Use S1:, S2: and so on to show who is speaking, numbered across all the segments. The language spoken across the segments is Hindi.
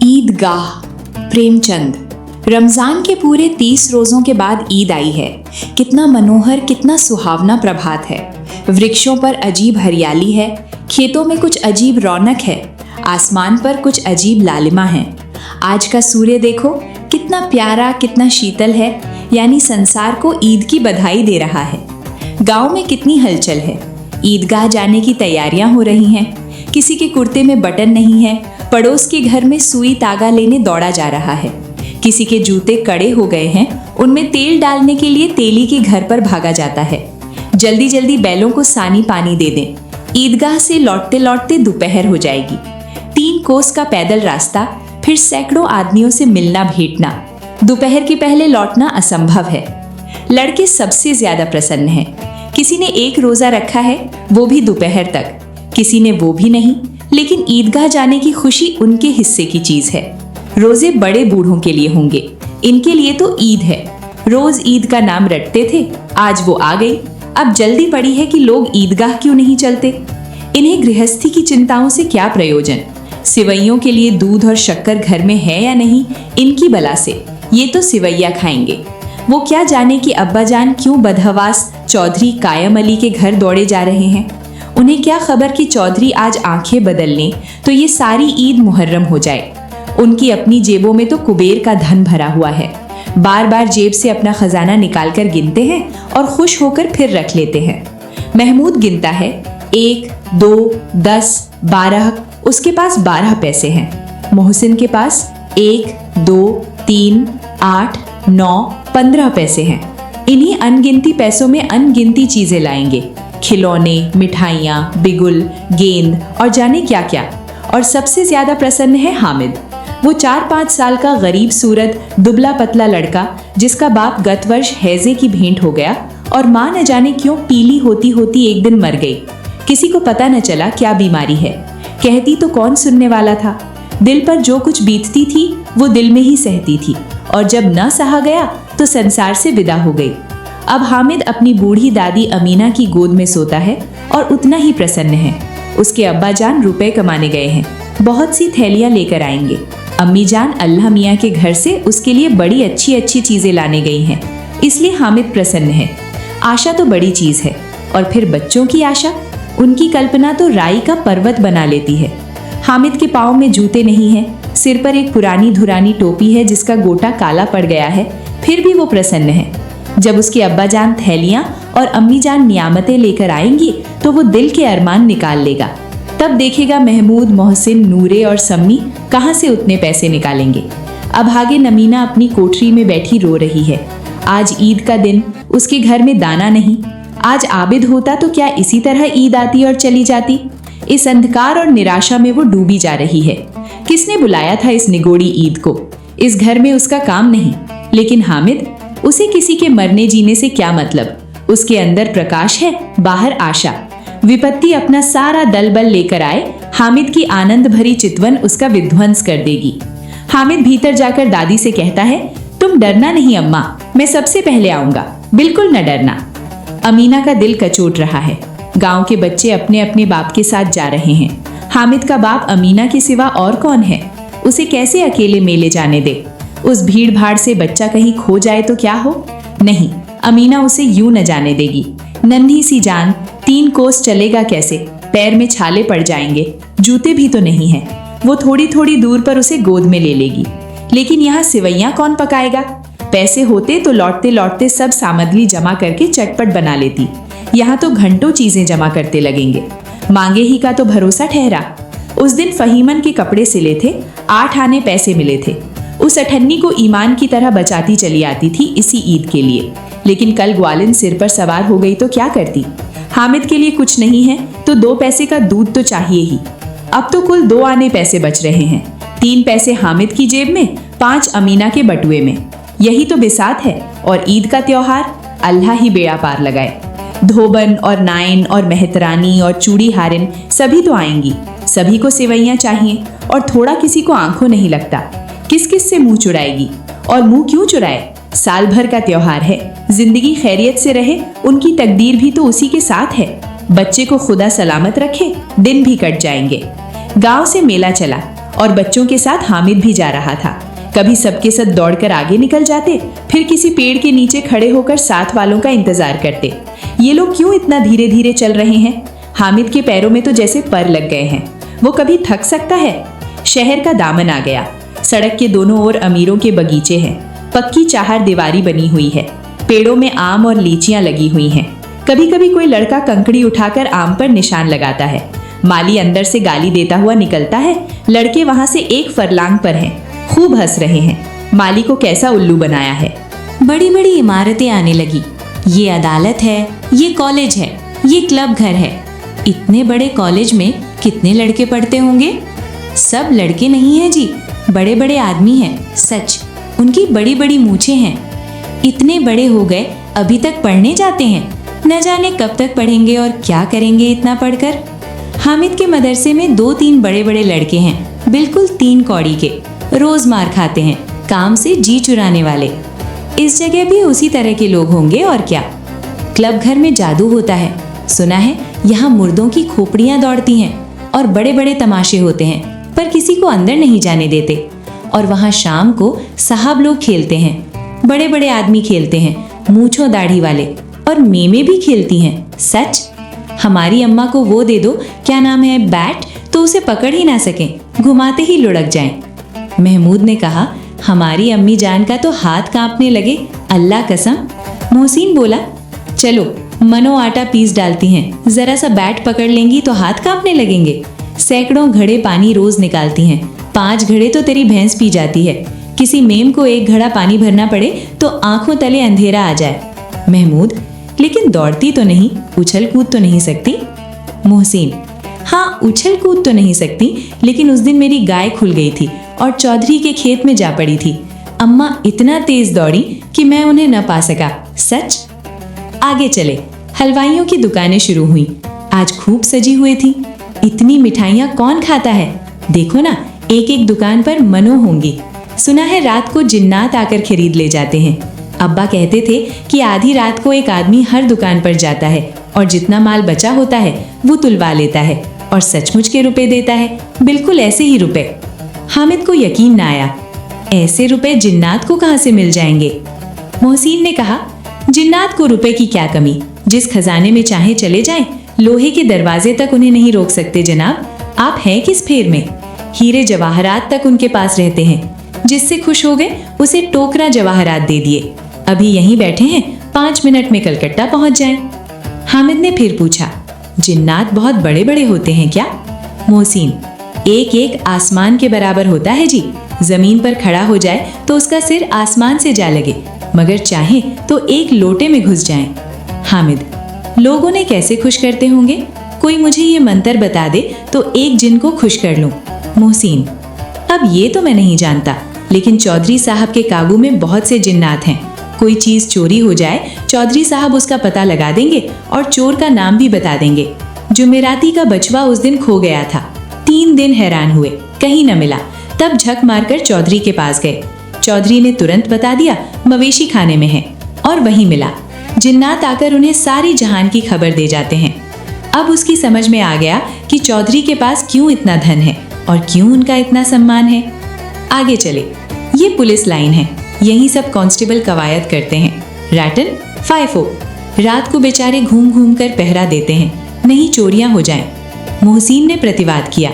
S1: ईदगाह। प्रेमचंद। रमजान के पूरे 30 रोजों के बाद ईद आई है। कितना मनोहर, कितना सुहावना प्रभात है। वृक्षों पर अजीब हरियाली है, खेतों में कुछ अजीब रौनक है, आसमान पर कुछ अजीब लालिमा है। आज का सूर्य देखो, कितना प्यारा, कितना शीतल है, यानी संसार को ईद की बधाई दे रहा है। गांव में कितनी हलचल है। ईदगाह जाने की तैयारियां हो रही हैं। किसी के कुर्ते में बटन नहीं है, पड़ोस के घर में सुई तागा लेने दौड़ा जा रहा है। किसी के जूते कड़े हो गए हैं, उनमें तेल डालने के लिए तेली के घर पर भागा जाता है। जल्दी जल्दी बैलों को सानी पानी दे दें। ईदगाह से लौटते लौटते दोपहर हो जाएगी। 3 कोस का पैदल रास्ता, फिर सैकड़ों आदमियों से मिलना भेंटना। दोपहर के पहले लौटना असंभव है। लड़के सबसे ज्यादा प्रसन्न हैं। किसी ने 1 रोजा रखा है, वो भी दोपहर तक। किसी ने वो भी नहीं, लेकिन ईदगाह जाने की खुशी उनके हिस्से की चीज है। रोजे बड़े बूढ़ों के लिए होंगे, इनके लिए तो ईद है। रोज ईद का नाम रटते थे, आज वो आ गई। अब जल्दी पड़ी है कि लोग ईदगाह क्यों नहीं चलते। इन्हें गृहस्थी की चिंताओं से क्या प्रयोजन। सिवैयों के लिए दूध और शक्कर घर में है या नहीं, इनकी बला से ये तो सिवैया खाएंगे। वो क्या जाने कि अब्बाजान क्यों बदहवास चौधरी कायम अली के घर दौड़े जा रहे हैं। उन्हें क्या खबर कि चौधरी आज आंखें बदल लें तो ये सारी ईद मुहर्रम हो जाए। उनकी अपनी जेबों में तो कुबेर का धन भरा हुआ है। बार बार जेब से अपना खजाना निकालकर गिनते हैं और खुश होकर फिर रख लेते हैं। महमूद गिनता है 1, 2, 10, 12, उसके पास 12 पैसे हैं। मोहसिन के पास 1, 2, 3, 8, 9, 15 पैसे हैं। इन्हीं अनगिनती पैसों में अनगिनती चीजें लाएंगे। खिलौने, मिठाइयाँ, बिगुल, गेंद और जाने क्या क्या। और सबसे ज्यादा प्रसन्न है हामिद। वो 4-5 साल का गरीब सूरत दुबला पतला लड़का, जिसका बाप गत वर्ष हैजे की भेंट हो गया और माँ न जाने क्यों पीली होती होती एक दिन मर गई। किसी को पता न चला क्या बीमारी है। कहती तो कौन सुनने वाला था। दिल पर जो कुछ बीतती थी वो दिल में ही सहती थी, और जब न सहा गया तो संसार से विदा हो गई। अब हामिद अपनी बूढ़ी दादी अमीना की गोद में सोता है और उतना ही प्रसन्न है। उसके अब्बा जान रुपए कमाने गए हैं, बहुत सी थैलियां लेकर आएंगे। अम्मी जान अल्लाह मियाँ के घर से उसके लिए बड़ी अच्छी अच्छी चीजें लाने गई हैं, इसलिए हामिद प्रसन्न है। आशा तो बड़ी चीज है, और फिर बच्चों की आशा, उनकी कल्पना तो राई का पर्वत बना लेती है। हामिद के पाँव में जूते नहीं है, सिर पर एक पुरानी धुरानी टोपी है जिसका गोटा काला पड़ गया है, फिर भी वो प्रसन्न है। जब उसके अब्बा जान थैलियां और अम्मी जान नियामतें लेकर आएंगी तो वो दिल के अरमान निकाल लेगा। तब देखेगा महमूद, मोहसिन, नूरे और सम्मी कहाँ से उतने पैसे निकालेंगे। अब आगे नमीना अपनी कोठरी में बैठी रो रही है। आज ईद का दिन, उसके घर में दाना नहीं। आज आबिद होता तो क्या इसी तरह ईद आती और चली जाती। इस अंधकार और निराशा में वो डूबी जा रही है। किसने बुलाया था इस निगोड़ी ईद को। इस घर में उसका काम नहीं, लेकिन हामिद, उसे किसी के मरने जीने से क्या मतलब। उसके अंदर प्रकाश है, बाहर आशा। विपत्ति अपना सारा दल बल लेकर आए, हामिद की आनंद भरी चितवन उसका विध्वंस कर देगी। हामिद भीतर जाकर दादी से कहता है, तुम डरना नहीं अम्मा, मैं सबसे पहले आऊंगा, बिल्कुल न डरना। अमीना का दिल कचोट रहा है। गांव के बच्चे अपने अपने बाप के साथ जा रहे हैं। हामिद का बाप अमीना के सिवा और कौन है। उसे कैसे अकेले मेले जाने दे। उस भीड़ भाड़ से बच्चा कहीं खो जाए तो क्या हो। नहीं, अमीना उसे यूं न जाने देगी। नन्ही सी जान, 3 कोस चलेगा कैसे। पैर में छाले पड़ जाएंगे, जूते भी तो नहीं है। वो थोड़ी थोड़ी दूर पर उसे गोद में ले लेगी। लेकिन यहाँ सिवैयां कौन पकाएगा। पैसे होते तो लौटते लौटते सब सामग्री जमा करके चटपट बना लेती। यहाँ तो घंटों चीजें जमा करते लगेंगे। मांगे ही का तो भरोसा ठहरा। उस दिन फहीमन के कपड़े सिले थे, 8 आने पैसे मिले थे। उस अठन्नी को ईमान की तरह बचाती चली आती थी इसी ईद के लिए। लेकिन कल ग्वालिन सिर पर सवार हो गई तो क्या करती। हामिद के लिए कुछ नहीं है तो 2 पैसे का दूध तो चाहिए ही। अब तो कुल 2 आने पैसे बच रहे हैं। 3 पैसे हामिद की जेब में, 5 अमीना के बटुए में। यही तो बिसात है। और ईद का त्योहार, अल्लाह ही बेड़ा पार लगाए। धोबन और नाइन और मेहतरानी और चूड़ी हारिन सभी तो आएंगी। सभी को सिवैयां चाहिए, और थोड़ा किसी को आंखों नहीं लगता। किस किस से मुंह चुराएगी। और मुंह क्यों चुराए। साल भर का त्योहार है, जिंदगी खैरियत से रहे, उनकी तकदीर भी तो उसी के साथ है। बच्चे को खुदा सलामत रखे, दिन भी कट जाएंगे। गांव से मेला चला और बच्चों के साथ हामिद भी जा रहा था। कभी सबके साथ दौड़कर आगे निकल जाते, फिर किसी पेड़ के नीचे खड़े होकर साथ वालों का इंतजार करते। ये लोग क्यों इतना धीरे धीरे चल रहे हैं? हामिद के पैरों में तो जैसे पर लग गए हैं। वो कभी थक सकता है? शहर का दामन आ गया। सड़क के दोनों ओर अमीरों के बगीचे हैं। पक्की चार दीवारी बनी हुई है। पेड़ों में आम और लीचियां लगी हुई हैं। कभी कभी कोई लड़का कंकड़ी उठाकर आम पर निशान लगाता है। माली अंदर से गाली देता हुआ निकलता है। लड़के वहां से एक फरलांग पर हैं, खूब हंस रहे हैं। माली को कैसा उल्लू बनाया है।
S2: बड़ी बड़ी इमारतें आने लगी। ये अदालत है, ये कॉलेज है, ये क्लब घर है। इतने बड़े कॉलेज में कितने लड़के पढ़ते होंगे? सब लड़के नहीं हैं जी, बड़े बड़े आदमी हैं। सच, उनकी बड़ी बड़ी मूछें हैं। इतने बड़े हो गए, अभी तक पढ़ने जाते हैं। न जाने कब तक पढ़ेंगे और क्या करेंगे इतना पढ़कर। हामिद के मदरसे में 2-3 बड़े बड़े लड़के हैं, बिल्कुल 3 कौड़ी के। रोज मार खाते हैं, काम से जी चुराने वाले। इस जगह भी उसी तरह के लोग होंगे और क्या। क्लब घर में जादू होता है। सुना है यहाँ मुर्दों की खोपड़ियाँ दौड़ती हैं और बड़े बड़े तमाशे होते हैं, पर किसी को अंदर नहीं जाने देते। और वहाँ शाम को साहब लोग खेलते हैं। बड़े बड़े आदमी खेलते हैं, मूंछों दाढ़ी वाले। और मेमे भी खेलती हैं। सच, हमारी अम्मा को वो दे दो, क्या नाम है, बैट, तो उसे पकड़ ही ना सकें, घुमाते ही लुढ़क जाएं। महमूद ने कहा, हमारी अम्मी जान का तो हाथ कांपने लगे, अल्लाह कसम। मोहसिन बोला, चलो मनो आटा पीस डालती हैं, जरा सा बैट पकड़ लेंगी तो हाथ कांपने लगेंगे। सैकड़ों घड़े पानी रोज निकालती हैं, 5 घड़े तो तेरी भैंस पी जाती है। किसी मेम को 1 घड़ा पानी भरना पड़े तो आंखों तले अंधेरा आ जाए। महमूद, लेकिन दौड़ती तो नहीं, उछल कूद तो नहीं सकती। मोहसिन, हाँ उछल कूद तो नहीं सकती, लेकिन उस दिन मेरी गाय खुल गई थी और चौधरी के खेत में जा पड़ी थी। अम्मा इतना तेज दौड़ी कि मैं उन्हें न पा सका। सच। आगे चले। हलवाइयों की दुकानें शुरू हुई। आज खूब सजी हुई थी। इतनी मिठाइयाँ कौन खाता है? देखो ना, एक एक दुकान पर मनो होंगी। सुना है रात को जिन्नात आकर खरीद ले जाते हैं। अब्बा कहते थे कि आधी रात को एक आदमी हर दुकान पर जाता है और जितना माल बचा होता है वो तुलवा लेता है और सचमुच के रुपए देता है, बिल्कुल ऐसे ही रुपए। हामिद को यकीन ना आया। ऐसे रुपए जिन्नात को कहाँ से मिल जाएंगे? मोहसिन ने कहा, जिन्नात को रुपए की क्या कमी, जिस खजाने में चाहे चले जाएं, लोहे के दरवाजे तक उन्हें नहीं रोक सकते जनाब। आप हैं किस फेर में? हीरे जवाहरात तक उनके पास रहते हैं। जिससे खुश हो गए उसे टोकरा जवाहरात दे दिए। अभी यहीं बैठे हैं, 5 मिनट में कलकत्ता पहुंच जाएं। हामिद ने फिर पूछा, जिन्नात बहुत बड़े बड़े होते हैं क्या? मोहसिन, एक एक आसमान के बराबर होता है जी। जमीन पर खड़ा हो जाए तो उसका सिर आसमान से जा लगे, मगर चाहे तो एक लोटे में घुस जाए। हामिद, लोग उन्हें कैसे खुश करते होंगे? कोई मुझे ये मंत्र बता दे तो एक जिन को खुश कर लूं। मोहसिन, अब ये तो मैं नहीं जानता, लेकिन चौधरी साहब के काबू में बहुत से जिन्नात हैं। कोई चीज चोरी हो जाए, चौधरी साहब उसका पता लगा देंगे और चोर का नाम भी बता देंगे। जुमेराती का बचवा उस दिन खो गया था। 3 दिन हैरान हुए, कहीं न मिला। तब झक मारकर चौधरी के पास गए। चौधरी ने तुरंत बता दिया, मवेशी खाने में है, और वहीं मिला। जिन्नात आकर उन्हें सारी जहान की खबर दे जाते हैं। अब उसकी समझ में आ गया कि चौधरी के पास क्यों इतना धन है और क्यों उनका इतना सम्मान है। आगे चले। ये पुलिस लाइन है, यही सब कांस्टेबल कवायद करते हैं। Rattan, FIFO. रात को बेचारे घूम घूम कर पहरा देते हैं, नहीं चोरियां हो जाएं। मोहसिन ने प्रतिवाद किया,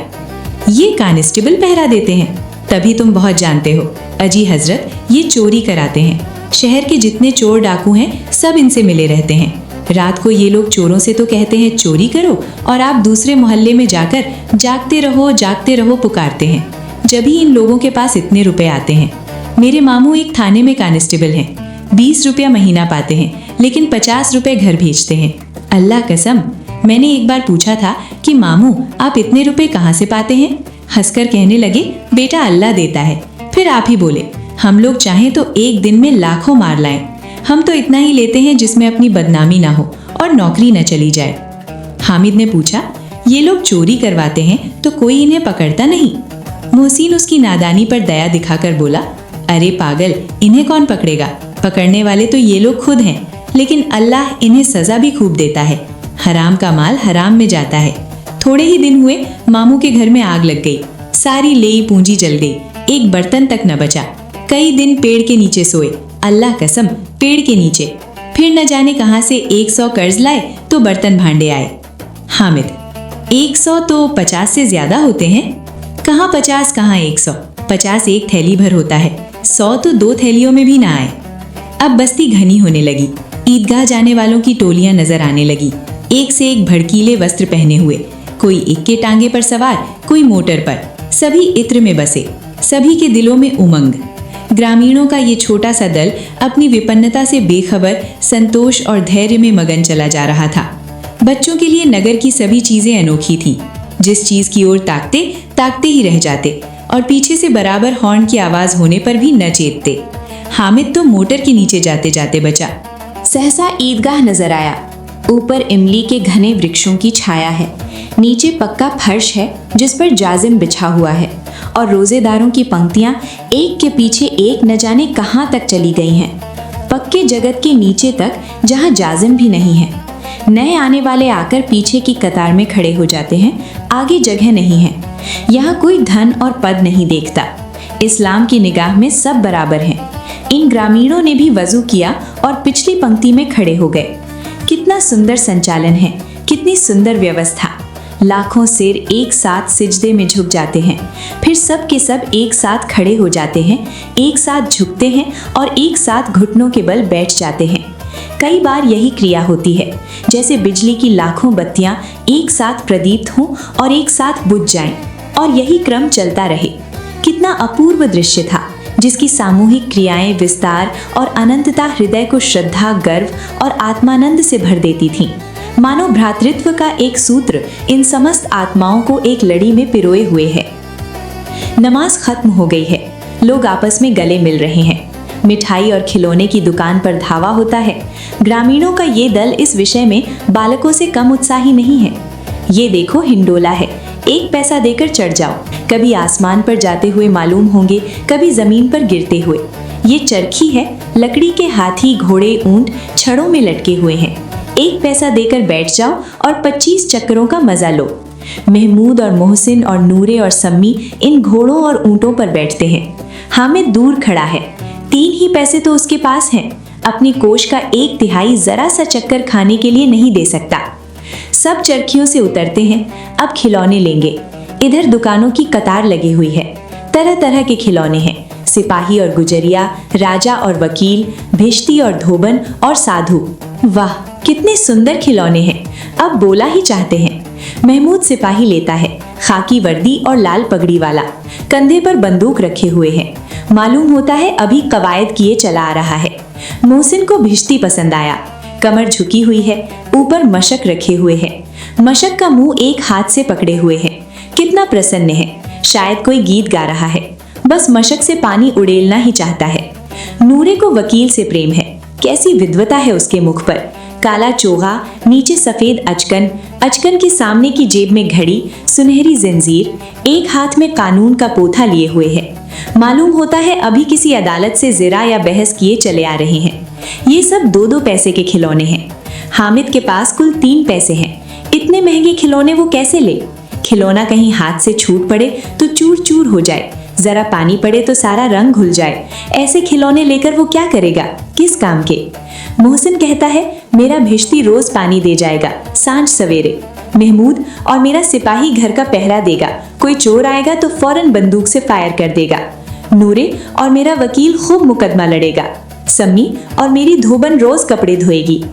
S2: ये कांस्टेबल पहरा देते हैं, तभी तुम बहुत जानते हो। अजी हजरत, ये चोरी कराते हैं। शहर के जितने चोर डाकू हैं सब इनसे मिले रहते हैं। रात को ये लोग चोरों से तो कहते हैं चोरी करो, और आप दूसरे मोहल्ले में जाकर जागते रहो पुकारते हैं। जब ही इन लोगों के पास इतने रुपए आते हैं। मेरे मामू एक थाने में कांस्टेबल हैं, 20 रुपया महीना पाते हैं, लेकिन 50 रुपए घर भेजते हैं। अल्लाह कसम, मैंने एक बार पूछा था कि मामू आप इतने रुपए कहाँ से पाते हैं? हंसकर कहने लगे, बेटा अल्लाह देता है। फिर आप ही बोले, हम लोग चाहें तो एक दिन में लाखों मार लाएं। हम तो इतना ही लेते हैं जिसमें अपनी बदनामी ना हो और नौकरी न चली जाए। हामिद ने पूछा, ये लोग चोरी करवाते हैं तो कोई इन्हें पकड़ता नहीं? मोहसिन उसकी नादानी पर दया दिखाकर बोला, अरे पागल, इन्हें कौन पकड़ेगा? पकड़ने वाले तो ये लोग खुद हैं, लेकिन अल्लाह इन्हें सजा भी खूब देता है। हराम का माल हराम में जाता है। थोड़े ही दिन हुए मामू के घर में आग लग गई। सारी लेई पूंजी जल गई, एक बर्तन तक न बचा। कई दिन पेड़ के नीचे सोए, अल्लाह कसम पेड़ के नीचे। फिर न जाने कहां से 100 कर्ज लाए तो बर्तन भांडे आए। हामिद, 100 तो 50 से ज्यादा होते हैं। कहाँ 50 कहाँ 100, 50 एक थैली भर होता है, 100 तो 2 थैलियों में भी ना आए। अब बस्ती घनी होने लगी। ईदगाह जाने वालों की टोलियां नजर आने लगी, एक से एक भड़कीले वस्त्र पहने हुए। कोई इक्के टांगे पर सवार, कोई मोटर पर, सभी इत्र में बसे, सभी के दिलों में उमंग। ग्रामीणों का ये छोटा सा दल अपनी विपन्नता से बेखबर संतोष और धैर्य में मगन चला जा रहा था। बच्चों के लिए नगर की सभी चीजें अनोखी थीं। जिस चीज की ओर ताकते ताकते ही रह जाते और पीछे से बराबर हॉर्न की आवाज होने पर भी न चेतते। हामिद तो मोटर के नीचे जाते जाते बचा।
S1: सहसा ईदगाह नजर आया। ऊपर इमली के घने वृक्षों की छाया है, नीचे पक्का फर्श है जिस पर जाजिम बिछा हुआ है और रोजेदारों की पंक्तियां एक के पीछे एक न जाने कहां तक चली गई हैं, पक्के जगत के नीचे तक जहां जाजिम भी नहीं है। नए आने वाले आकर पीछे की कतार में खड़े हो जाते हैं, आगे जगह नहीं है। यहाँ कोई धन और पद नहीं देखता। इस्लाम की निगाह में सब बराबर हैं। इन ग्रामीणों ने भी वजू किया और पिछली पंक्ति में खड़े हो गए। कितना सुंदर संचालन है, कितनी सुंदर व्यवस्था। लाखों सिर एक साथ सिजदे में झुक जाते हैं, फिर सब के सब एक साथ खड़े हो जाते हैं, एक साथ झुकते हैं और एक साथ घुटनों के बल बैठ जाते हैं। कई बार यही क्रिया होती है, जैसे बिजली की लाखों बत्तियां एक साथ प्रदीप्त हों और एक साथ बुझ जाएं, और यही क्रम चलता रहे। कितना अपूर्व दृश्य था, जिसकी सामूहिक क्रियाएं विस्तार और अनंतता हृदय को श्रद्धा, गर्व और आत्मानंद से भर देती थीं। मानो भ्रातृत्व का एक सूत्र इन समस्त आत्माओं को एक लड़ी में पिरोए हुए है। नमाज खत्म हो गई है, लोग आपस में गले मिल रहे हैं। मिठाई और खिलौने की दुकान पर धावा होता है। ग्रामीणों का ये दल इस विषय में बालकों से कम उत्साही नहीं है। ये देखो हिंडोला है, 1 पैसा देकर चढ़ जाओ। कभी आसमान पर जाते हुए मालूम होंगे, कभी जमीन पर गिरते हुए। ये चरखी है, लकड़ी के हाथी, घोड़े, ऊंट छड़ों में लटके हुए हैं। 1 पैसा देकर बैठ जाओ और 25 चक्करों का मजा लो। महमूद और मोहसिन और नूरे और सम्मी इन घोड़ों और ऊंटों पर बैठते हैं। हामिद दूर खड़ा है, 3 ही पैसे तो उसके पास हैं। अपनी कोष का 1/3 जरा सा चक्कर खाने के लिए नहीं दे सकता। सब चरखियों से उतरते हैं, अब खिलौने लेंगे। इधर दुकानों की कतार लगी हुई है, तरह तरह के खिलौने हैं। सिपाही और गुजरिया, राजा और वकील, भिश्ती और धोबन और साधु। वाह कितने सुंदर खिलौने हैं, अब बोला ही चाहते हैं। महमूद सिपाही लेता है, खाकी वर्दी और लाल पगड़ी वाला, कंधे पर बंदूक रखे हुए है। मालूम होता है अभी कवायद किए चला आ रहा है। मोहसिन को भिश्ती पसंद आया, कमर झुकी हुई है, ऊपर मशक रखे हुए है। मशक का मुंह एक हाथ से पकड़े हुए है, कितना प्रसन्न है, शायद कोई गीत गा रहा है। बस मशक से पानी उड़ेलना ही चाहता है। नूरे को वकील से प्रेम है, कैसी विद्वता है उसके मुख पर। काला चोगा, नीचे सफेद अचकन, अचकन के सामने की जेब में घड़ी, सुनहरी जंजीर, एक हाथ में कानून का पोथा लिए हुए है। मालूम होता है अभी किसी अदालत से जिरा या बहस किए चले आ रहे हैं। ये सब 2-2 पैसे के खिलौने हैं। हामिद के पास कुल 3 पैसे हैं। इतने महंगे खिलौने वो कैसे ले? खिलौना कहीं हाथ से छूट पड़े तो चूर चूर हो जाए, जरा पानी पड़े तो सारा रंग घुल जाए। ऐसे खिलौने लेकर वो क्या करेगा, किस काम के? मोहसिन कहता है मेरा भिश्ती रोज पानी दे जाएगा सांझ सवेरे। महमूद और मेरा सिपाही घर का पहरा देगा, कोई चोर आएगा तो फौरन बंदूक से फायर कर देगा। नूरे और मेरा वकील खूब मुकदमा लड़ेगा। सम्मी और मेरी धोबन रोज कपड़े धोएगी।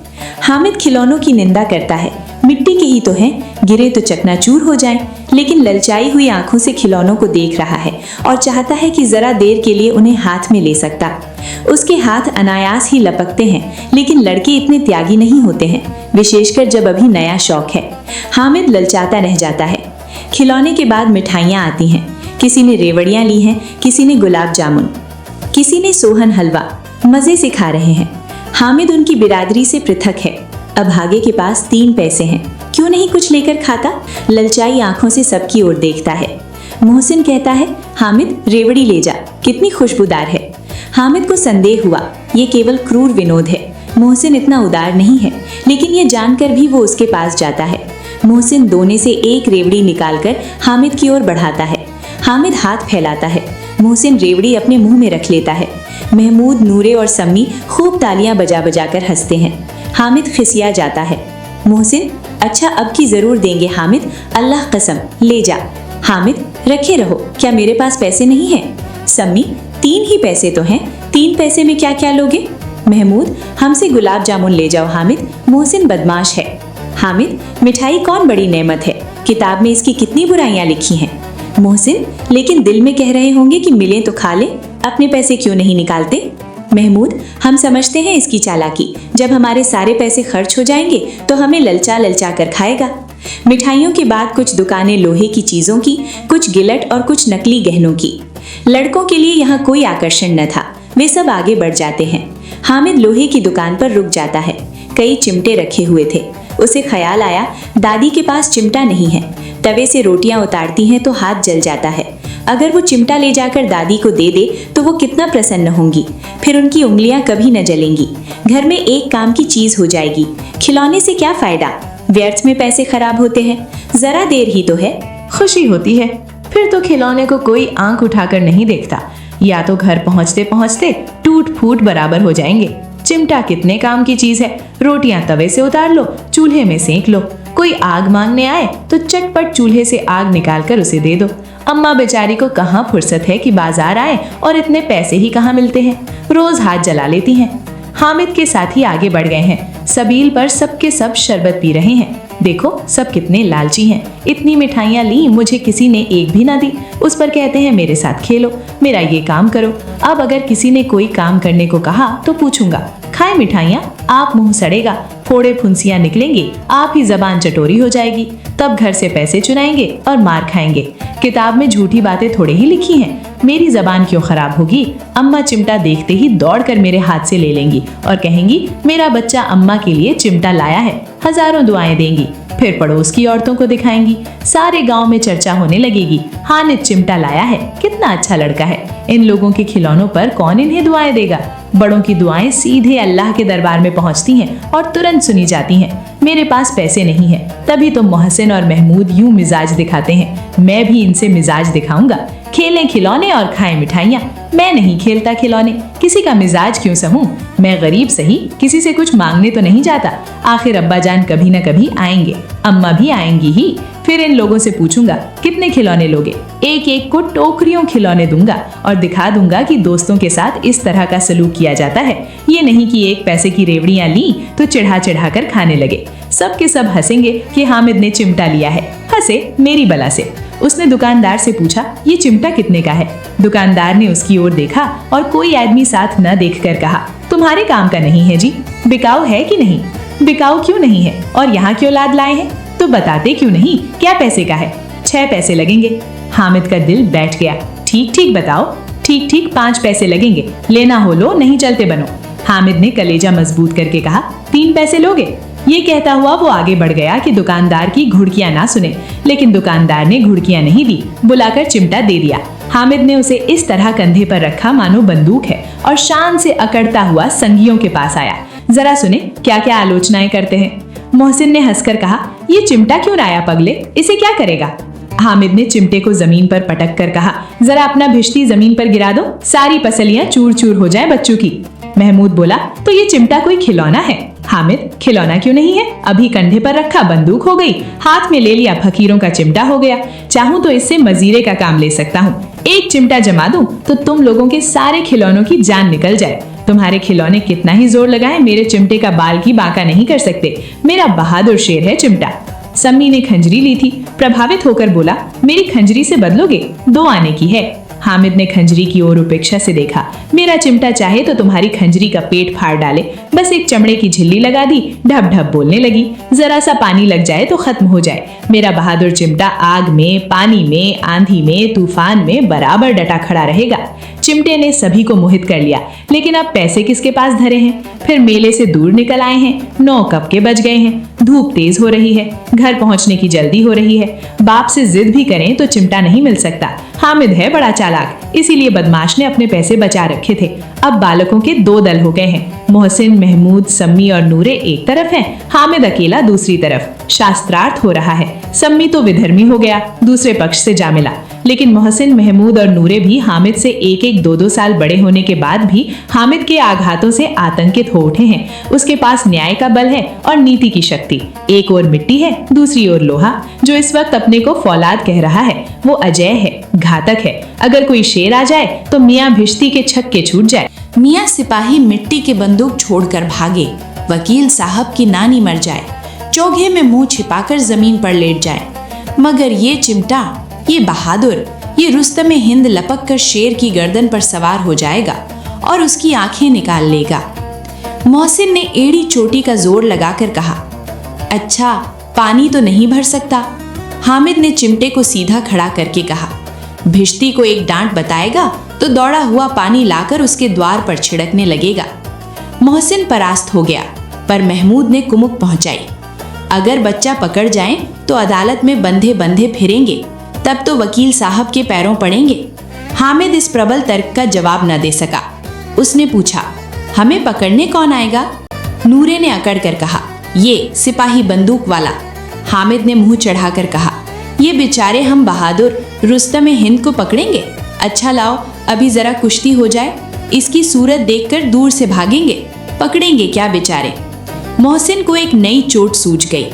S1: हामिद खिलौनों की निंदा करता है, मिट्टी के ही तो हैं, गिरे तो चकनाचूर हो जाएं, लेकिन ललचाई हुई आंखों से खिलौनों को देख रहा है और चाहता है कि जरा देर के लिए उन्हें हाथ में ले सकता। उसके हाथ अनायास ही लपकते हैं, लेकिन लड़के इतने त्यागी नहीं होते हैं, विशेषकर जब अभी नया शौक है। हामिद ललचाता रह जाता है। खिलौने के बाद मिठाइयाँ आती हैं। किसी ने रेवड़ियाँ ली हैं, किसी ने गुलाब जामुन, किसी ने सोहन हलवा। मजे से खा रहे हैं। हामिद उनकी बिरादरी से पृथक है। अभागे के पास 3 पैसे हैं, क्यों नहीं कुछ लेकर खाता? ललचाई आंखों से सबकी ओर देखता है। मोहसिन कहता है हामिद रेवड़ी ले जा, कितनी खुशबूदार है। हामिद को संदेह हुआ ये केवल क्रूर विनोद है, मोहसिन इतना उदार नहीं है, लेकिन ये जानकर भी वो उसके पास जाता है। मोहसिन दोने से एक रेवड़ी निकालकर हामिद की ओर बढ़ाता है। हामिद हाथ फैलाता है। मोहसिन रेवड़ी अपने मुंह में रख लेता है। महमूद, नूरे और सम्मी खूब तालियां बजा बजा कर हंसते हैं। हामिद खिसिया जाता है। मोहसिन, अच्छा अब की जरूर देंगे हामिद, अल्लाह कसम, ले जा। हामिद, रखे रहो, क्या मेरे पास पैसे नहीं हैं? सम्मी, 3 ही पैसे तो हैं, 3 पैसे में क्या क्या लोगे? महमूद, हमसे गुलाब जामुन ले जाओ हामिद, मोहसिन बदमाश है। हामिद, मिठाई कौन बड़ी नेमत है, किताब में इसकी कितनी बुराइयां लिखी हैं। मोहसिन, लेकिन दिल में कह रहे होंगे कि मिले तो खा ले, अपने पैसे क्यों नहीं निकालते? महमूद, हम समझते हैं इसकी चालाकी, जब हमारे सारे पैसे खर्च हो जाएंगे तो हमें ललचा ललचा कर खाएगा। मिठाइयों के बाद कुछ दुकानें लोहे की चीजों की, कुछ गिलट और कुछ नकली गहनों की। लड़कों के लिए यहाँ कोई आकर्षण न था, वे सब आगे बढ़ जाते हैं। हामिद लोहे की दुकान पर रुक जाता है। कई चिमटे रखे हुए थे। उसे ख्याल आया, दादी के पास चिमटा नहीं है। तवे से रोटियां उतारती हैं तो हाथ जल जाता है। अगर वो चिमटा ले जाकर दादी को दे दे तो वो कितना प्रसन्न होंगी, फिर उनकी उंगलियां कभी न जलेंगी। घर में एक काम की चीज हो जाएगी। खिलौने से क्या फायदा, व्यर्थ में पैसे खराब होते हैं, जरा देर ही तो है।
S2: खुशी होती है, फिर तो खिलौने को कोई आंख उठाकर नहीं देखता, या तो घर पहुंचते पहुंचते टूट फूट बराबर हो जाएंगे। चिमटा कितने काम की चीज है, रोटियां तवे से उतार लो, चूल्हे में सेंक लो। कोई आग मांगने आए तो चटपट चूल्हे से आग निकालकर उसे दे दो। अम्मा बेचारी को कहाँ फुर्सत है कि बाजार आए, और इतने पैसे ही कहाँ मिलते हैं, रोज हाथ जला लेती हैं। हामिद के साथी आगे बढ़ गए हैं। सबील पर सबके सब शरबत पी रहे हैं। देखो सब कितने लालची हैं, इतनी मिठाइयाँ ली, मुझे किसी ने एक भी ना दी। उस पर कहते हैं मेरे साथ खेलो, मेरा ये काम करो। अब अगर किसी ने कोई काम करने को कहा तो पूछूंगा, खाए मिठाइयाँ, आप मुंह सड़ेगा, फोड़े फुंसियाँ निकलेंगी, आप ही जबान चटोरी हो जाएगी। तब घर से पैसे चुराएंगे और मार खाएंगे। किताब में झूठी बातें थोड़े ही लिखी हैं, मेरी जबान क्यों खराब होगी। अम्मा चिमटा देखते ही दौड़कर मेरे हाथ से ले लेंगी और कहेंगी मेरा बच्चा अम्मा के लिए चिमटा लाया है, हजारों दुआएं देंगी। फिर पड़ोस की औरतों को दिखाएंगी, सारे गांव में चर्चा होने लगेगी, हामिद चिमटा लाया है, कितना अच्छा लड़का है। इन लोगों के खिलौनों पर कौन इन्हें दुआएं देगा। बड़ों की दुआएं सीधे अल्लाह के दरबार में पहुंचती हैं और तुरंत सुनी जाती हैं। मेरे पास पैसे नहीं है, तभी तो मोहसिन और महमूद यूं मिजाज दिखाते हैं। मैं भी इनसे मिजाज दिखाऊंगा, खेलें खिलौने और खाएं मिठाइयाँ। मैं नहीं खेलता खिलौने, किसी का मिजाज क्यों सहूं। मैं गरीब सही, किसी से कुछ मांगने तो नहीं जाता। आखिर अब्बा जान कभी न कभी आएंगे, अम्मा भी आएंगी ही। फिर इन लोगों से पूछूंगा कितने खिलौने लोगे। एक एक को टोकरियों खिलौने दूंगा और दिखा दूंगा कि दोस्तों के साथ इस तरह का सलूक किया जाता है। ये नहीं कि 1 पैसे की रेवड़ियां ली तो चिढ़ा चिढ़ा कर खाने लगे। सब के सब हंसेंगे कि हामिद ने चिमटा लिया है। हंसे मेरी बला से। उसने दुकानदार से पूछा, ये चिमटा कितने का है? दुकानदार ने उसकी ओर देखा और कोई आदमी साथ न देखकर कहा, तुम्हारे काम का नहीं है जी, बिकाऊ है कि नहीं? बिकाऊ क्यों नहीं है और यहाँ क्यों लाद लाए हैं? तो बताते क्यों नहीं, क्या पैसे का है? 6 पैसे लगेंगे। हामिद का दिल बैठ गया। ठीक ठीक बताओ। ठीक ठीक 5 पैसे लगेंगे, लेना हो लो, नहीं चलते बनो। हामिद ने कलेजा मजबूत करके कहा, 3 पैसे लोगे? ये कहता हुआ वो आगे बढ़ गया कि दुकानदार की घुड़कियां ना सुने, लेकिन दुकानदार ने घुड़कियां नहीं दी, बुलाकर चिमटा दे दिया। हामिद ने उसे इस तरह कंधे पर रखा मानो बंदूक है और शान से अकड़ता हुआ संगियों के पास आया। जरा सुने क्या क्या आलोचनाएं करते हैं। मोहसिन ने हंसकर कहा, ये चिमटा क्यों लाया पगले, इसे क्या करेगा? हामिद ने चिमटे को जमीन पर पटक कर कहा, जरा अपना भिश्ती जमीन पर गिरा दो, सारी पसलियां चूर चूर हो जाए बच्चों की। महमूद बोला, तो ये चिमटा कोई खिलौना है? हामिद, खिलौना क्यों नहीं है, अभी कंधे पर रखा बंदूक हो गई, हाथ में ले लिया फकीरों का चिमटा हो गया। चाहूं तो इससे मजीरे का काम ले सकता हूँ। एक चिमटा जमा दूं तो तुम लोगों के सारे खिलौनों की जान निकल जाए। तुम्हारे खिलौने कितना ही जोर लगाए, मेरे चिमटे का बाल की बांका नहीं कर सकते। मेरा बहादुर शेर है चिमटा। सम्मी ने खंजरी ली थी, प्रभावित होकर बोला, मेरी खंजरी से बदलोगे? 2 आने की है। हामिद ने खंजरी की ओर उपेक्षा से देखा। मेरा चिमटा चाहे तो तुम्हारी खंजरी का पेट फाड़ डाले, बस एक चमड़े की झिल्ली लगा दी, ढप ढप बोलने लगी। जरा सा पानी लग जाए तो खत्म हो जाए। मेरा बहादुर चिमटा आग में, पानी में, आंधी में, तूफान में बराबर डटा खड़ा रहेगा। चिमटे ने सभी को मोहित कर लिया, लेकिन अब पैसे किसके पास धरे हैं? फिर मेले से दूर निकल आए हैं, 9 कब के बज गए हैं, धूप तेज हो रही है, घर पहुंचने की जल्दी हो रही है। बाप से जिद भी करें तो चिमटा नहीं मिल सकता। हामिद है बड़ा चालाक, इसीलिए बदमाश ने अपने पैसे बचा रखे थे। अब बालकों के 2 दल हो गए हैं, मोहसिन, महमूद, सम्मी और नूरे एक तरफ हैं, हामिद अकेला दूसरी तरफ। शास्त्रार्थ हो रहा है। सम्मी तो विधर्मी हो गया, दूसरे पक्ष से जा मिला,
S3: लेकिन मोहसिन, महमूद और नूरे भी हामिद से एक एक दो दो साल बड़े होने के बाद भी हामिद के आघातों से आतंकित हो उठे हैं। उसके पास न्याय का बल है और नीति की शक्ति। एक ओर मिट्टी है, दूसरी ओर लोहा। जो इस वक्त अपने को फौलाद कह रहा है वो अजय है, घातक है। अगर कोई शेर आ जाए तो मियाँ भिश्ती के छक्के छूट जाए।
S1: मियाँ सिपाही मिट्टी के बंदूक छोड़कर भागे, वकील साहब की नानी मर जाए, चौघे में मुंह छिपाकर जमीन पर लेट जाए, मगर ये चिमटा, ये बहादुर, ये रुस्तम हिंद लपक कर शेर की गर्दन पर सवार हो जाएगा और उसकी आंखें निकाल लेगा। मोहसिन ने एड़ी चोटी का जोर लगाकर कहा, अच्छा पानी तो नहीं भर सकता। हामिद ने चिमटे को सीधा खड़ा करके कहा, भिश्ती को एक डांट बताएगा तो दौड़ा हुआ पानी लाकर उसके द्वार पर छिड़कने लगेगा। मोहसिन परास्त हो गया, पर महमूद ने कुमुक पहुंचाई, अगर बच्चा पकड़ जाए तो अदालत में बंधे बंधे फिरेंगे, तब तो वकील साहब के पैरों पड़ेंगे। हामिद इस प्रबल तर्क का जवाब न दे सका। उसने पूछा, हमें पकड़ने कौन आएगा? नूरे ने अकड़ कर कहा, ये सिपाही बंदूक वाला। हामिद ने मुंह चढ़ाकर कहा, ये बेचारे हम बहादुर रुस्तम हिंद को पकड़ेंगे? अच्छा लाओ अभी जरा कुश्ती हो जाए, इसकी सूरत देखकर दूर से भागेंगे, पकड़ेंगे क्या बेचारे। मोहसिन को एक नई चोट सूझ गई,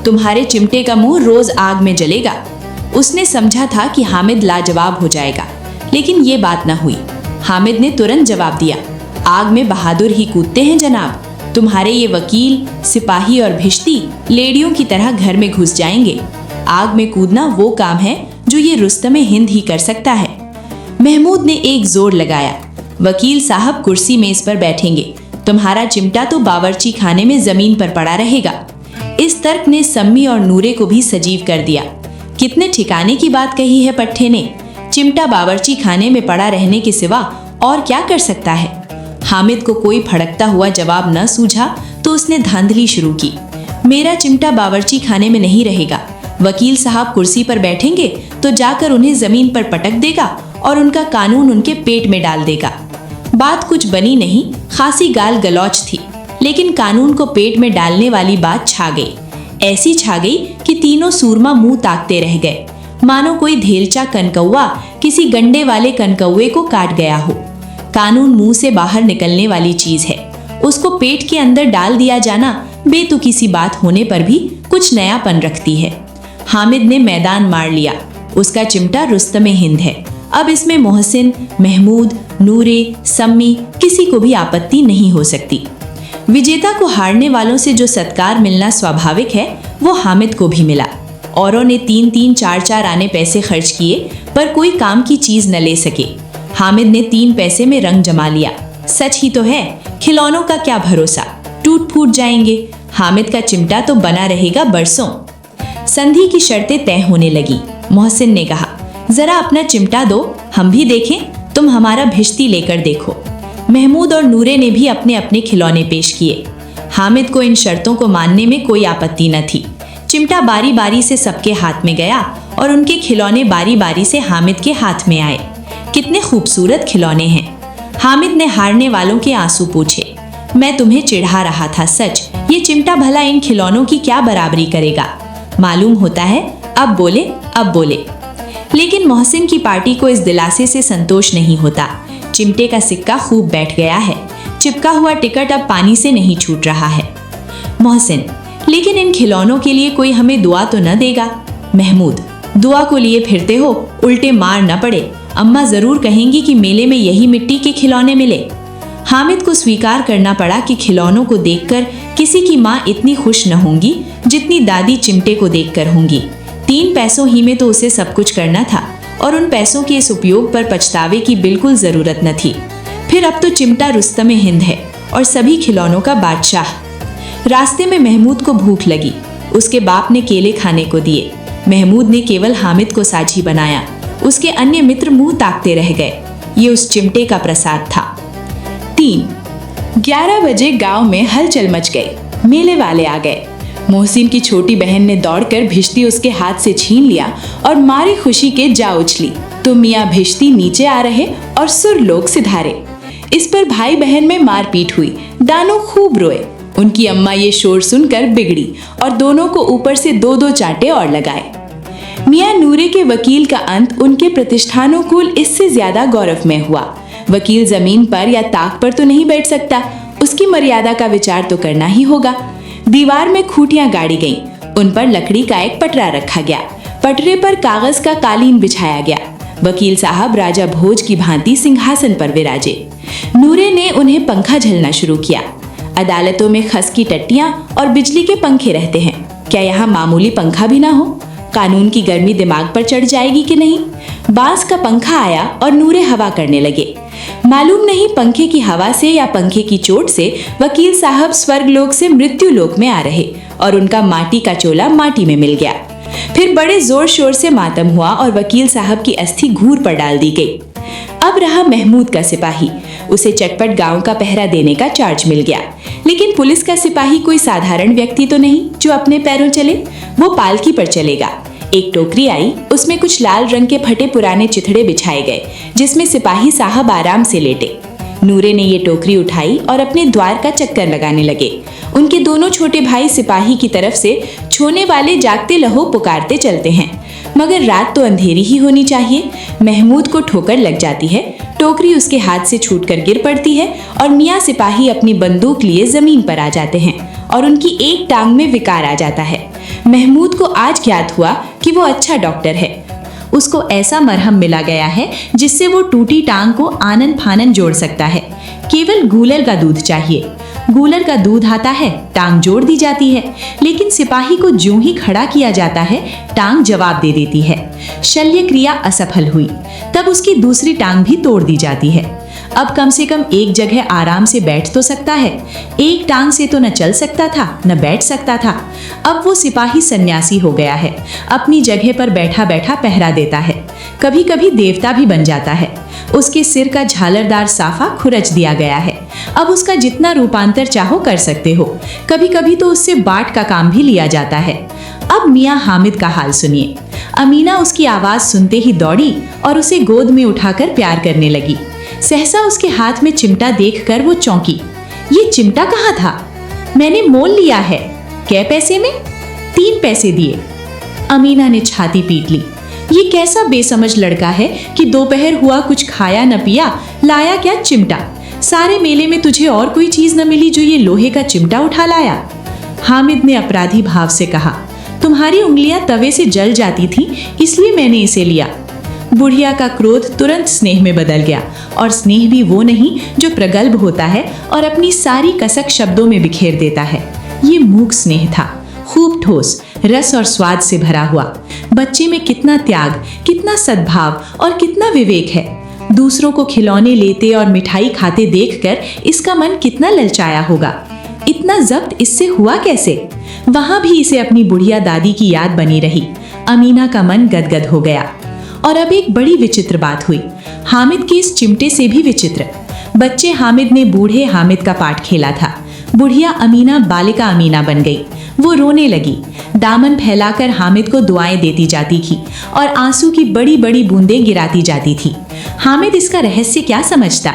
S1: तुम्हारे चिमटे का मुंह रोज आग में जलेगा। उसने समझा था कि हामिद लाजवाब हो जाएगा, लेकिन ये बात न हुई। हामिद ने तुरंत जवाब दिया, आग में बहादुर ही कूदते हैं जनाब। तुम्हारे ये वकील, सिपाही और भिश्ती लेडियों की तरह घर में घुस जाएंगे। आग में कूदना वो काम है जो ये रुस्तम हिंद ही कर सकता है। महमूद ने एक जोर लगाया, वकील साहब कुर्सी में इस पर बैठेंगे, तुम्हारा चिमटा तो बावर्ची खाने में जमीन पर पड़ा रहेगा। इस तर्क ने सम्मी और नूरे को भी सजीव कर दिया। कितने ठिकाने की बात कही है पट्टे ने, चिमटा बावर्ची खाने में पड़ा रहने के सिवा और क्या कर सकता है। हामिद को कोई फड़कता हुआ जवाब न सूझा तो उसने धांधली शुरू की, मेरा चिमटा बावर्ची खाने में नहीं रहेगा। वकील साहब कुर्सी पर बैठेंगे तो जाकर उन्हें जमीन पर पटक देगा और उनका कानून उनके पेट में डाल देगा। बात कुछ बनी नहीं, खासी गाल गलौच थी, लेकिन कानून को पेट में डालने वाली बात छा गई। ऐसी छा गई कि तीनों सूरमा मुंह ताकते रह गए, मानो कोई धेलचा कनकौआ किसी गंडे वाले कनकौए को काट गया हो। कानून मुंह से बाहर निकलने वाली चीज है, उसको पेट के अंदर डाल दिया जाना बेतुकी सी बात होने पर भी कुछ नयापन रखती है। हामिद ने मैदान मार लिया, उसका चिमटा रुस्तम हिंद है। अब इसमें मोहसिन, महमूद, नूरे, सम्मी किसी को भी आपत्ति नहीं हो सकती। विजेता को हारने वालों से जो सत्कार मिलना स्वाभाविक है वो हामिद को भी मिला। औरों ने 3-3, 4-4 आने पैसे खर्च किए पर कोई काम की चीज न ले सके। हामिद ने 3 पैसे में रंग जमा लिया। सच ही तो है, खिलौनों का क्या भरोसा, टूट फूट जाएंगे। हामिद का चिमटा तो बना रहेगा बरसों। संधि की शर्तें तय होने लगी। मोहसिन ने कहा, जरा अपना चिमटा दो, हम भी देखें, तुम हमारा भिश्ती लेकर देखो। महमूद और नूरे ने भी अपने अपने खिलौने पेश किए। हामिद को इन शर्तों को मानने में कोई आपत्ति न थी। चिमटा बारी बारी से सबके हाथ में गया और उनके खिलौने बारी बारी से हामिद के हाथ में आए। कितने खूबसूरत खिलौने हैं। हामिद ने हारने वालों के आंसू पोंछे। मैं तुम्हें चिढ़ा रहा था, सच ये चिमटा भला इन खिलौनों की क्या बराबरी करेगा। मालूम होता है, अब बोले अब बोले। लेकिन मोहसिन की पार्टी को इस दिलासे से संतोष नहीं होता। चिमटे का सिक्का खूब बैठ गया है, चिपका हुआ टिकट अब पानी से नहीं छूट रहा है। मोहसिन, लेकिन इन खिलौनों के लिए कोई हमें दुआ तो न देगा। महमूद, दुआ को लिए फिरते हो, उल्टे मार न पड़े। अम्मा जरूर कहेंगी कि मेले में यही मिट्टी के खिलौने मिले। हामिद को स्वीकार करना पड़ा कि खिलौनों को देखकर किसी की माँ इतनी खुश न होंगी जितनी दादी चिमटे को देखकर होंगी। 3 पैसों ही में तो उसे सब कुछ करना था और उन पैसों के इस उपयोग पर पछतावे की बिल्कुल जरूरत न थी। फिर अब तो चिमटा रुस्तम हिंद है और सभी खिलौनों का बादशाह। रास्ते में महमूद को भूख लगी। उसके बाप ने केले खाने को दिए। महमूद ने केवल हामिद को साझी बनाया। उसके अन्य मित्र मुंह ताकते रह गए। ये उस चिमटे का प्रसाद था। 11 बजे गांव में हलचल मच गई। मेले वाले आ गए। मोहसिन की छोटी बहन ने दौड़कर भिश्ती उसके हाथ से छीन लिया और मारी खुशी के जा उछली तो मियाँ भिश्ती नीचे आ रहे और सुर लोग सिधारे। इस पर भाई बहन में मारपीट हुई। दानों खूब रोए। उनकी अम्मा ये शोर सुनकर बिगड़ी और दोनों को ऊपर से 2-2 चांटे और लगाए। मियां नूरे के वकील का अंत उनके प्रतिष्ठानुकूल इससे ज्यादा गौरवमय हुआ। वकील जमीन पर या ताक पर तो नहीं बैठ सकता, उसकी मर्यादा का विचार तो करना ही होगा। दीवार में खूंटियां गाड़ी गईं, उन पर लकड़ी का एक पटरा रखा गया, पटरे पर कागज का कालीन बिछाया गया। वकील साहब राजा भोज की भांति सिंहासन पर विराजे। नूरे ने उन्हें पंखा झलना शुरू किया। अदालतों में खस की टट्टियां और बिजली के पंखे रहते हैं, क्या यहाँ मामूली पंखा भी ना हो? कानून की गर्मी दिमाग पर चढ़ जाएगी कि नहीं? बांस का पंखा आया और नूरे हवा करने लगे। मालूम नहीं पंखे की हवा से या पंखे की चोट से वकील साहब स्वर्गलोक से मृत्यु लोक में आ रहे और उनका माटी का चोला माटी में मिल गया। फिर बड़े जोर शोर से मातम हुआ और वकील साहब की अस्थि घूर पर डाल दी गई। अब रहा महमूद का सिपाही, उसे चटपट गांव का पहरा देने का चार्ज मिल गया। लेकिन पुलिस का सिपाही कोई साधारण व्यक्ति तो नहीं जो अपने पैरों चले, वो पालकी पर चलेगा। एक टोकरी आई, उसमें कुछ लाल रंग के फटे पुराने चिथड़े बिछाए गए, जिसमें सिपाही साहब आराम से लेटे। नूरे ने ये टोकरी उठाई और अपने द्वार का चक्कर लगाने लगे। उनके दोनों छोटे भाई सिपाही की तरफ से छोने वाले जागते लहो पुकारते चलते हैं, मगर रात तो अंधेरी ही होनी चाहिए। महमूद को ठोकर लग जाती है, टोकरी उसके हाथ से छूटकर गिर पड़ती है और मियाँ सिपाही अपनी बंदूक लिए जमीन पर आ जाते हैं और उनकी एक टांग में विकार आ जाता है। महमूद को आज ज्ञात हुआ कि वो अच्छा डॉक्टर है।
S2: उसको ऐसा मरहम मिला गया है जिससे वो टूटी टांग को आनन फानन जोड़ सकता है। केवल गूलर का दूध चाहिए। गूलर का दूध आता है, टांग जोड़ दी जाती है, लेकिन सिपाही को ज्यों ही खड़ा किया जाता है, टांग जवाब दे देती है। शल्य क्रिया असफल हुई, तब उसकी दूसरी टांग भी तोड़ दी जाती है। अब कम से कम एक जगह आराम से बैठ तो सकता है, एक टांग से तो न चल सकता था न बैठ सकता था। अब वो सिपाही सन्यासी हो गया है, अपनी जगह पर बैठा बैठा पहरा देता है, कभी कभी देवता भी बन जाता है। उसके सिर का झालरदार साफा खुरच दिया गया है, अब उसका जितना रूपांतर चाहो कर सकते हो। कभी कभी तो उससे बाट का काम भी लिया जाता है। अब मियाँ हामिद का हाल सुनिए। अमीना उसकी आवाज सुनते ही दौड़ी और उसे गोद में उठाकर प्यार करने लगी। सहसा उसके हाथ में चिमटा देखकर वो चौंकी। ये चिमटा कहाँ था? मैंने मोल लिया है। कै पैसे में? 3 पैसे दिए। अमीना ने छाती पीट ली। ये कैसा बेसमझ लड़का है कि दोपहर हुआ कुछ खाया न पिया, लाया क्या चिमटा। सारे मेले में तुझे और कोई चीज न मिली जो ये लोहे का चिमटा उठा लाया? हामिद ने अपराधी भाव से कहा, तुम्हारी उंगलियां तवे से जल जाती थी इसलिए मैंने इसे लिया। बुढ़िया का क्रोध तुरंत स्नेह में बदल गया, और स्नेह भी वो नहीं जो प्रगल्भ होता है और अपनी सारी कसक शब्दों में बिखेर देता है। ये मूक स्नेह था, खूब ठोस, रस और स्वाद से भरा हुआ। बच्चे में कितना त्याग, कितना सद्भाव और कितना विवेक है। दूसरों को खिलौने लेते और मिठाई खाते देखकर इसका मन कितना ललचाया होगा। इतना जब्त इससे हुआ कैसे? वहां भी इसे अपनी बुढ़िया दादी की याद बनी रही। अमीना का मन गदगद हो गया। और अब एक बड़ी विचित्र बात हुई, हामिद के इस चिमटे से भी विचित्र। बच्चे हामिद ने बूढ़े हामिद का पाठ खेला था। बुढ़िया अमीना बालिका अमीना बन गई। वो रोने लगी, दामन फैलाकर हामिद को दुआएं देती जाती थी और आंसू की बड़ी बड़ी बूंदें गिराती जाती थी। हामिद इसका रहस्य क्या समझता?